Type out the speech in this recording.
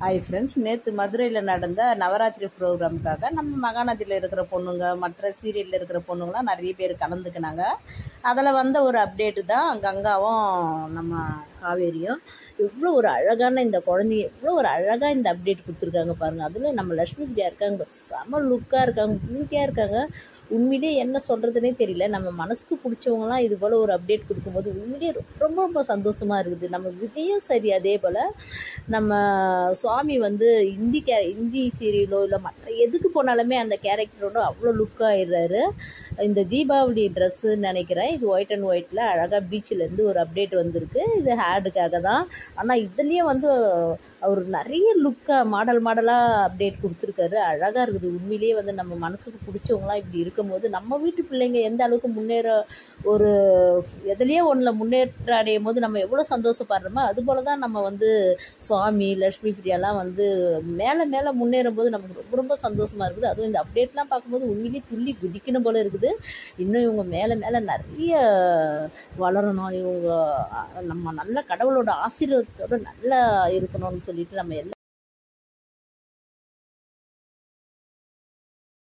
Hi friends, நேற்று மதுரையில் நடந்த நவராத்திரி ப்ரோக்ராமுக்காக நம்ம மகாநதியில் இருக்கிற பொண்ணுங்க, மற்ற சீரியலில் இருக்கிற பொண்ணுங்களாம் நிறைய பேர் கலந்துக்கினாங்க. அதில் வந்த ஒரு அப்டேட்டு தான் கங்காவும் நம்ம காவேரியும். எவ்வளோ ஒரு அழகான இந்த குழந்தைங்க, எவ்வளோ ஒரு அழகாக இந்த அப்டேட் கொடுத்துருக்காங்க பாருங்கள். அதில் நம்ம லக்ஷ்மி பிரியா இருக்காங்க, செம லுக்காக இருக்காங்க, பியூட்டியாக இருக்காங்க. உண்மையிலே என்ன சொல்கிறதுனே தெரியல. நம்ம மனசுக்கு பிடிச்சவங்களாம் இது போல் ஒரு அப்டேட் கொடுக்கும்போது உண்மையிலே ரொம்ப ரொம்ப சந்தோஷமாக இருக்குது. நம்ம விஜயும் சரி, அதே போல் நம்ம சுவாமி வந்து ஹிந்தி சீரியலோ இல்லை மற்ற எதுக்கு போனாலுமே அந்த கேரக்டரோட அவ்வளோ லுக்காக ஆயிடுறாரு. இந்த தீபாவளி ட்ரெஸ்ஸுன்னு நினைக்கிறேன். இது ஒயிட் அண்ட் ஒயிட்டில் அழகாக பீச்சிலேருந்து ஒரு அப்டேட் வந்திருக்கு. இது ஹேடுக்காக தான். ஆனால் இதுலேயே வந்து அவர் நிறைய லுக்காக மாடலாக அப்டேட் கொடுத்துருக்காரு. அழகாக இருக்குது. உண்மையிலேயே வந்து நம்ம மனசுக்கு பிடிச்சவங்களாம் இப்படி இருக்கும்போது நம்ம வீட்டு பிள்ளைங்க எந்த அளவுக்கு ஒரு எதுலேயே ஒன்றில் முன்னேற்றம் அடையும் போது நம்ம எவ்வளோ சந்தோஷப்படுறோமோ அதுபோல் தான் நம்ம வந்து சுவாமி, லக்ஷ்மி பிரியாலாம் வந்து மேலே முன்னேறும் போது நமக்கு ரொம்ப ரொம்ப சந்தோஷமாக இருக்குது. அதுவும் இந்த அப்டேட்லாம் பார்க்கும்போது உண்மையிலேயே துள்ளி குதிக்கணும் போல் இருக்குது. இன்னும் இவங்க மேலே நிறைய வளரணும். இவங்க நம்ம நல்ல கடவுளோட ஆசீர்வாதத்தோடு நல்லா இருக்கணும்னு சொல்லிட்டு நம்ம எல்லாம்